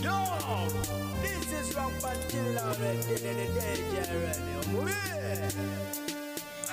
Yo, this is Rampant Killer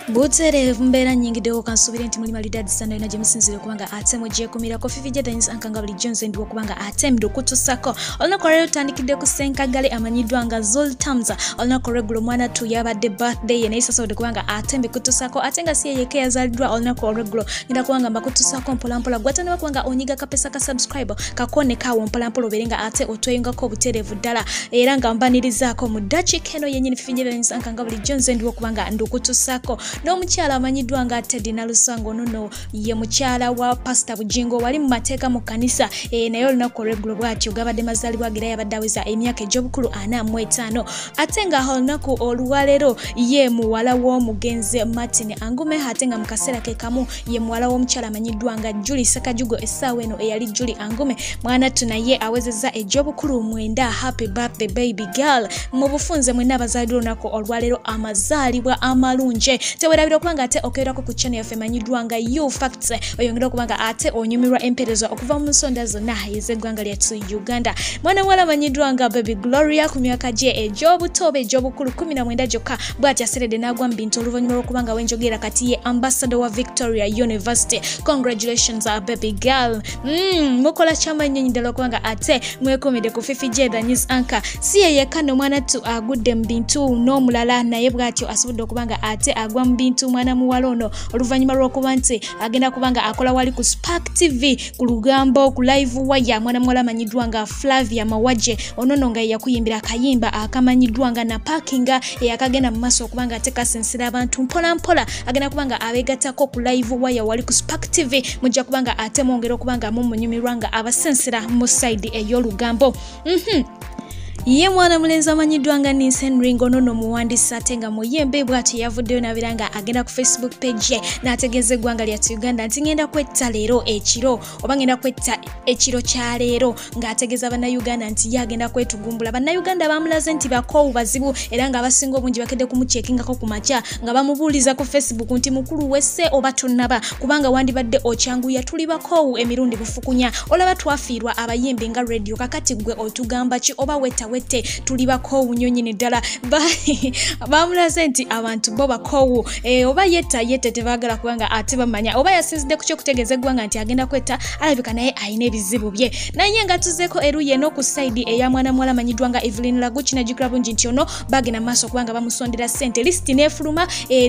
Butere mbeera nyingidewo kansubire nti muli malidad sana ina jemusinzire kubanga ate mujje kumirako Fifi Jadanis ankanga buli Jones ndiwo kubanga ate mdo kutusako olna korero tandikide kusenka gale amanyidwa nga Zol Tamza olna koregulo mwana tu yabadde birthday ne isasa ode kubanga ate mbe kutusako ate nga siye yeke yazalidwa olna koregulo nda kubanga mbakutusako mpolampola gwatane bakubanga onyiga kapesa ka subscribe kakone kawo mpolampola oberenga ate otweyinga ko buterevu ddala era nga mbanirizaako mu dakiika eno yennyini Fifi Jadanis ankanga buli Jones ndiwo kubanga ndukutusako no mukyala amanyidwa nga Teddy Nalusango nono ye mukyala wa Pastor Bujingo wali mu mateeka mu kanisa naye olunaku regular bwatyo gabadde mazalibwa gira yabadde aweza emyaka egy'obukulu 45 ate nga olunaku oluwalero ye muwala w'omugenzi Martin Angume ate nga mu kaseera ke kamu ye muwala w'omukyala amanyidwa nga Julie Sakajugo essaawa eno eyali Julie Angume mwana tunaye awezezza egy'obukulu 9. Happy birthday baby girl mu bufunze mwenna abazaalidwa olunaku olwalero amazaalibwa amalungi tewerabira kubanga ate okerako ku channel yafe manyidwa nga You Facts oyongera kubanga ate onyumirwa emperezo okuva mu nsonda zonna ez'eggwanga lyattu Uganda mwana wala manyidwa nga Baby Gloria ku myaka gye egy'obutobe egy'obukulu 19 gyokka bw'ati aseredde n'agwa mu bintu oluvannyuma lw'okubanga wenjogera kati ye ambassador wa Victoria University. Congratulations baby girl. Mukola kyamanyonyi ddala okubanga ate mwekomedde ku Fifi Jadanis anka si ye yekka mwana tu agudde mu bintu n'omulala naye bw'atyo asobodde okubanga ate agwa mu bintu mwana muwala ono oluvannyuma lw'okuba nti agenda kubanga akola wali ku Spark TV ku lugambo ku live waya mwana muwala amanyidwa nga Flavia Mawaje onono nga yakuyimbira akayimba akamanyidwa nga na parkinga eyakagenda mu maaso okubanga ate kasensera abantu mpola mpola agenda kubanga abeegattako ku live waya wali ku Spark TV mujja kubanga ate mwongera okubanga mumunyumirwa nga abasensera mu side ey'olugambo. Ye mwana mulenzi amanyidwa nga Ninsen Ringo nono muwandiisi ate nga muyembe bw'ati yavuddeyo n'abiranga agenda ku Facebook page ye n'ategeeza eggwanga lyattu Uganda nti ngenda kwetta leero ekiro oba ngenda kwetta ekiro kya leero ng'ategeeza bannayuganda nti ye agenda kwetugumbula. Bannayuganda bamulaze nti bakoowu bazibu era nga abasinga obungi bakedde kumuceekingako ku makya nga bamubuuliza ku Facebook nti mukulu wesse oba tonnaba kubanga wandibadde okyanguya tuli bakoowu emirundi bufukunya olaba twafiirwa abayimbi nga radio kakati gwe otugamba ki oba wetta wette tuli bakoowu nyonyine ddala bamulaze nti abantu bo bakoowu oba yette tebaagala kubanga ate bamanya oba yasinzidde ku kyokutegeeza eggwanga nti agenda kwetta alabika naye ayina ebizibu bye naye nga tuzeeko eruye n'oku side eya mwana muwala amanyidwa nga Evelyn Lagu kinajjukira bungi nti ono bagenda maaso kubanga bamusondera ssente lisiti n'efuluma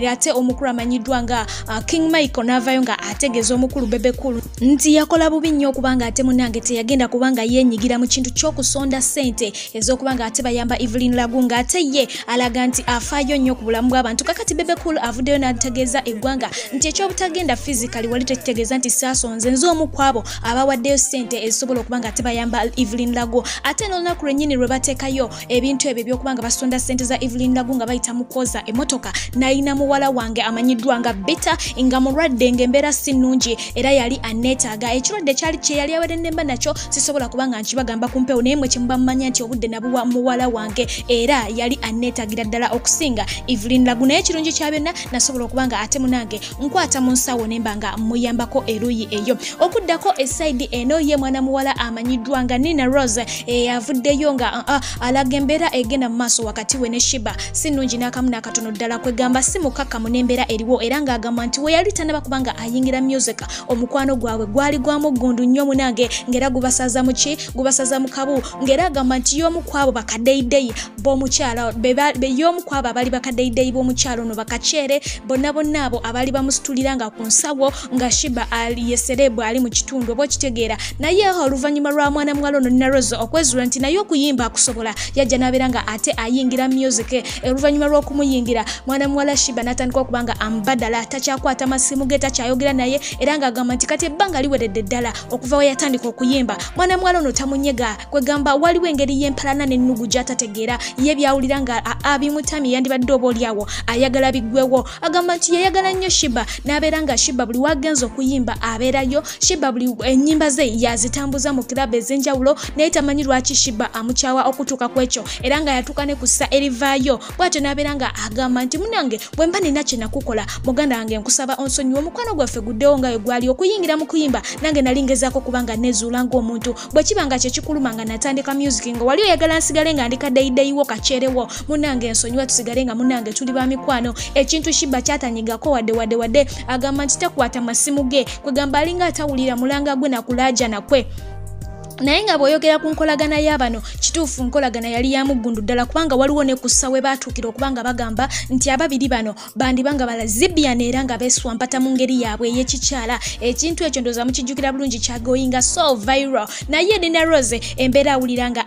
ate omukulu amanyidwa nga King Michael n'avaayo nga ategeeza omukulu Bebekulu nti yakola bubi nnyo okubanga ate munange teyagenda kubanga yeenyigira mu kintu ky'okusonda ssente ez'okubanga ate bayamba Evelyn Lagu nga ate ye alaga nti afaayo nnyo ku bulamu bw'abantu kakati Bebekulu avuddeyo n'ategeeza eggwanga nti ekyobutagenda physically wali tekitegeeza nti saasonze nze omu kwabo abawaddeyo ssente ezisobola okubanga ate bayamba Evelyn Lagu ate n'olunaku lwennyini lwe bateekayo ebintu ebyo by'okubanga basonda ssente za Evelyn Lagu nga bayita mu kwoza emmotoka n'alina muwala wange amanyiddwa nga Bita nga mulwadde ng'embeera si nnungi era yali aneetaaga ekirwadde kyali kye yali awere nemba nakyo sisobola kubanga nkibagamba ku mpewo naye mwe kye muba mumanya nti obudde nabuwa muwala wange era yali aneetaagira ddala okusinga Evelyn Lagu naye ekirungi kya byonna nasobola okubanga ate munange nkwata mu nsawo nemba nga muyambako eruyi eyo okuddako esaidi eno ye mwana muwala amanyiddwa nga Nina Rose avuddeyo nga alaga embeera egenda mu maaso wakati we ne Shiba si nnungi n'akamu n'akatono ddala kwegamba si mukakkamu n'embeera eriwo era ng'agamba nti we yali tanaba kubanga ayingira music omukwano gwabwe gwali gwamuggundu nnyo munange ng'era gubasaza mu ki gubasaza mu kabu ng'era agamba nti y'omu kwabo bakadeideyi b'omukyala y'omu kwabo abali bakadeideyi b'omukyala ono bakaceere bonna bonna abo abali bamusitulira nga ku nsawo nga Shiba ali yeserebu ali mu kitundu oba okitegeera naye oluvannyuma lwa mwana muwala ono Nina Rose okwezuula nti naye okuyimba akusobola yajja n'abeera nga ate ayingira music oluvannyuma lw'okumuyingira mwana muwala Shiba n'atandika okubanga ambadala takyakwata masimu ge takyayogera naye era ng'agamba nti kati ebbanga liweredde ddala okuva we yatandika okuyimba mwana muwala ono tamunyega kwegamba waliwo engeri y'empalana afaanana n'ennugu gy'atategeera ye byawulira nga abimutami yandibadde oba oliawo ayagala biggwewo agamba nti yayagala nnyo Shiba n'abeera nga Shiba buli wagenza okuyimba abeerayo Shiba buli ennyimba ze yazitambuza mu kilabu ez'enjawulo naye tamanyi lwaki Shiba amukyawa okutuuka ku ekyo era nga yatuuka ne kussa erivaayo bw'atyo n'abeera nga agamba nti munange bwe mba nina kye nakukola muganda wange nkusaba onsonyiwe omukwano gwaffe guddewo nga gwali okuyingira mu kuyimba nange nali ngezaako kubanga nezuula ng'omuntu bwe kiba nga kyekikuluma nga natandika music nga wali oyagala nsigale nga ndika deyideyiwo kaceerewo munange ensonyiwa tusigale nga munange tuli ba mikwano ekintu Shiba kyatanyigako wadde agamba nti takwata masimu ge kwegamba alinga atawulira mulanga gwe nakulaaja nakwe naye nga bw'oyogera ku nkolagana y'abano kituufu nkolagana yali ya muggundu ddala kubanga waliwo ne kussa we baatuukira okubanga bagamba nti ababiri bano bandibanga balazibyana era nga beeswampata mu ngeri yaabwe ey'ekikyala ekintu ekyo ndooza mukijjukira bulungi kyagoyinga so viral naye Nina Rose embeera awulira nga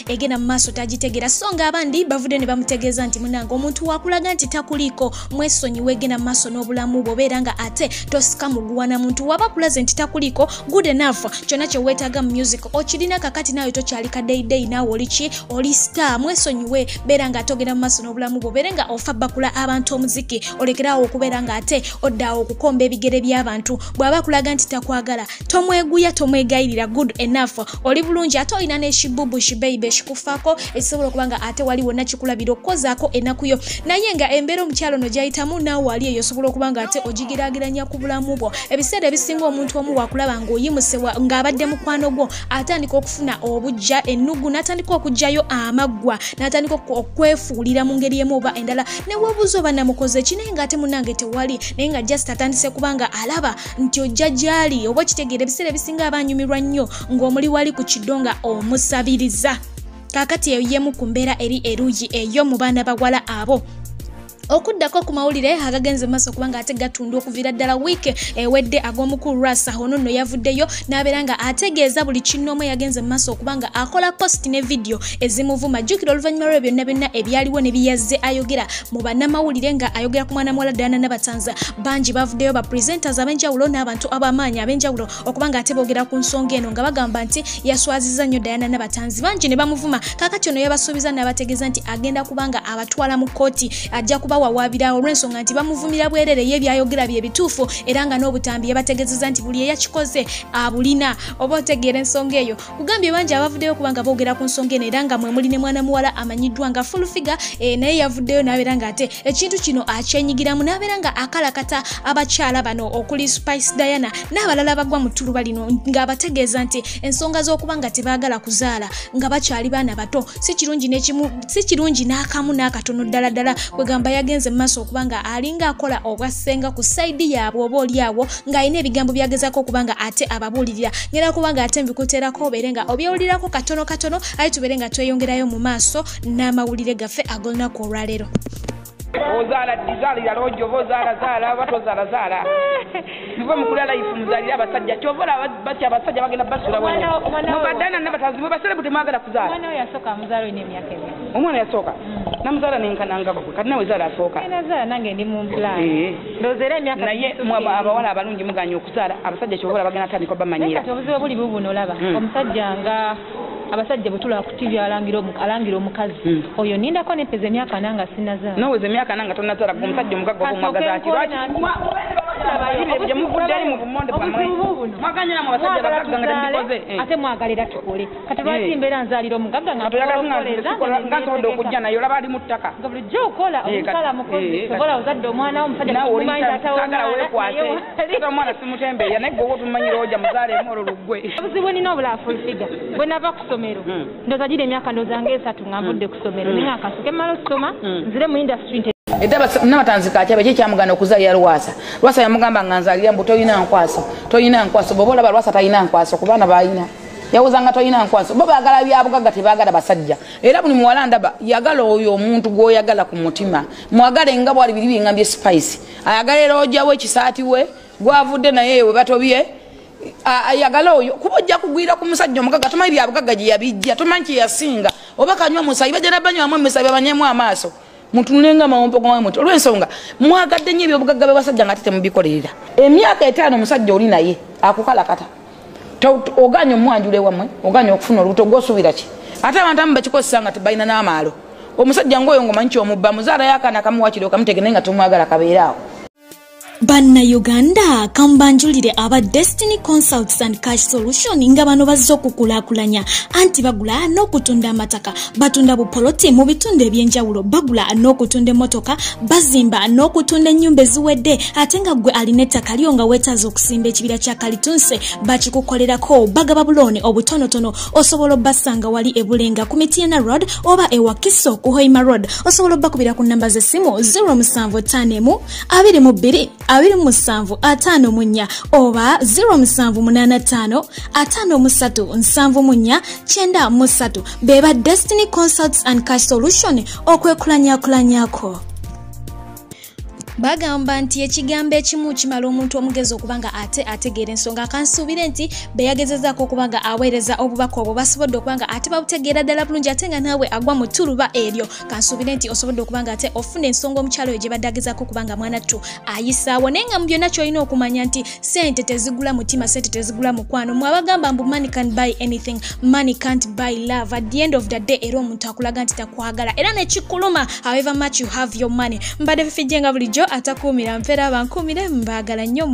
egenda mu maaso tagitegeera so nga abandi bavudde ne bamutegeeza nti munange omuntu wakulaga nti takuliiko mwesonyiwe egenda mu maaso n'obulamu bwo obeera nga ate tosika muguwana muntu waba kulaze nti takuliiko good enough kyonna kye weetaaga mu music okirina kakati nawe tokyali kaddeyideyi naawe oliki oli star mwesonyiwe beera nga atogera mu maaso n'obulamu bwo beere nga ofa bakula abantu omuziki olekerawo okubeera nga ate oddaawo okukomba ebigere by'abantu bw'aba kulaga nti takwagala tomweguya tomwegayirira good enough oli bulungi ate olina n'ekibubu kibeibe ekikufaako ekisobola okuba nga ate wali wonna kikulabira okukozaako ennaku yo naye nga embeera omukyalo no gyayitamu naawe wali eyo osobola okuba nga ate ogigiragiranya ku bulamu bwo ebiseera ebisinga omuntu omu wakulaba ng'oyimuse ng'abadde mukwano gwo atandika okufuna obujja ennugu n'atandika okugjayo amaggwa n'atandika okwefuulira mu ngeri emu oba endala ne weebuuza oba namukoze ki naye ng'ate munnange tewali naye nga just atandise kubanga alaba nti ojja gy'ali oba okitegeera ebiseera ebisinga abanyumirwa nnyo ng'omuli wali ku kiddo nga omusabiriza kaakati eyo yemu ku mbeera eri eruuyi eyo mu baana bawala abo okuddako ku mawulire agagenze maaso kubanga ate gatunda okuviira ddala wiiki ewedde ag'omukulu Rasa ono nno yavuddeyo n'abeera nga ategeeza buli kinoomu yagenze maaso okubanga akola post ne video ezimuvuma jjukira oluvannyuma lwe byonna byonna ebyaliwo ne biyazze ayogera mu bannamawulire nga ayogera ku mwana muwala Diana Nabatanza bangi bavuddeyo ba presenters ab'enjawulo n'abantu ab'amaanyi ab'enjawulo okubanga ate boogera ku nsonga eno nga bagamba nti yaswazizza nnyo Diana Nabatanzi bangi ne bamuvuma kaakati ono yabasuubiza n'abategeeza nti agenda kubanga abatwala mu kkooti ajja kuba wawabira olw'ensonga nti bamuvumira bwerere ye byayogera bye bituufu era nga n'obutambi yabategeezeza nti buli eyakikoze abulina oba otegeera ensonga eyo kugambye bangi abavuddeyo kubanga boogera ku nsonga eno era nga mwe muli ne mwana muwala amanyiddwa nga full figure naye yavuddeyo n'abeera nga ate ekintu kino akyenyigiramu n'abeera nga akalakata abakyala bano okuli Spice Diana n'abalala bagwa mu ttuluba lino ng'abategeeza nti ensonga z'okuba nga tebaagala kuzaala nga bakyali baana bato si kirungi n'akamu n'akatono ddala ddala kwegamba yagenze maaso okubanga alinga akola obwassenga ku saidi yaabwe oba oliawo ng'alina ebigambo byagezako okubanga ate ababuulirira ngera kubanga ate mbikuteerako obeere nga obyewulirako katono katono aye tubeere nga tweyongerayo mu maaso n'amawulire gaffe ag'olunaku olwaleero. Ozala dizalira rojo zala bato zala nivo mukula life muzalira abasajja kyovola bati abasajja bagenda basula bwenye mubadana n'abatazi mubasale buti mwagala kuzala omwana oyo yasooka muzalo ne myaka ebiri omwana yasooka namuzala nenkananga bakwe kati nawe zala asooka nazala nange ndi mu plan ndozera emyaka naye abawala abalungi muganya okuzala abasajja kyovola bagenda tandika bamanyira kati obuzibu buli bubuno olaba omusajja nga abasajja butula ku TV alangira omukazi oyo nindako nepeza emyaka nanga sinazala noweza emyaka nanga tonazala omusajja omugagga omwagaza ati lwaki abayibye muvuddali mu bumonde bwamwe mwaganyira mu basajja bagagga nga tembikoze ate mwagalira tukole kati lwaki mbeera nzalira omugagga nga ngasobodde okujja naye olaba ali mu ttaka nga bulijjo okola omusala mukozi sobola ozadde omwana wo omusajja nawolisagala weekwate ate omwana simutembeeya naye gwe oba otumanyira ojja muzaala emu olwo luggwe obuzibu nina obula full figure bwe nava ku ssomero ndoza gira emyaka ndoza ng'esatu nga nvudde ku ssomero naye akasuke mmala okusoma nzire mu industry Nabatanzi kakyaba kyamugana okuzaalira Lwasa yamugamba nga nzaalira mbu toyina nkwaso bw'oba olaba Lwasa talina nkwaso ku baana baalina yawuza nga toyina nkwaso bo baagala byabugagga tebaagala basajja era buli muwala ndaba yagala oyo omuntu gw'oyagala ku mutima mwagale nga bwali biri bingambye Spice ayagala era ojjawo ekisaati we gwavudde naye we batobye ayagala oyo kuba ojja kugwira ku musajja omugagga tomanyi byabugagga gye yabijja tomanyi kye yasinga oba kanywa musayi bajja banywamu emusayi babanyemu amaaso mutunenga mawompo kwa mwe olwensonga mwagadde nnyo ebyobugagga bw'abasajja nga temubikolerera emyaka 5 omusajja oli naye akukalakata oganya omwanjule wamwe oganya okufuna olubuto gw'osuubira ki ate abantu abamu bakikozesa nga tebalina n'amaalo omusajja ng'oyo ng'omanyi ky'omubba muzaala y'akaana kamuwakire okamutegene nga tomwagala kabeeraawo. Bannayuganda kambanjulire aba Destiny Consults and Cash Solution nga bano bazze okukulakulanya anti bagula n'okutunda amataka batunda bupoloti mu bitundu ebyenjawulo bagula n'okutunda emmotoka bazimba n'okutunda ennyumba eziwedde ate nga gwe alina ettaka lyo nga weetaaza okusimba ekibira kya kalitunse bakikukolerako bagaba bulooni obutonotono osobola obbasanga wali ebulenga ku Mityana Road oba ewakiso ku Hoima Road osobola obbakubira ku nnamba z'essimu 0751 22 2754 oba 0785 53 beba Destiny Consults and Cash Solution okwekulanyako. Bagamba nti ekigambo ekimu kimala omuntu omugezi okubanga ategeera ensonga kansuubire nti beyagezezaako okubanga aweereza obubaka obwo basobodde okubanga ate babutegeera ddala bulungi ate nga naawe agwa mu ttuluba eryo kansuubire nti osobodde okubanga ate ofuna ensonga omukyalo oyo gye badde agezaako okubanga mwanattu ayisaawo naye nga mu byonna kyolina okumanya nti sente tezigula mutima sente tezigula mukwano mwabagamba mbu money can buy anything money can't buy love at the end of the day era omuntu akulaga nti takwagala era nekikuluma however much you have your money mbadde fifijjenga bulijjo atakuumira mpeera bankuumire mbaagala nnyo.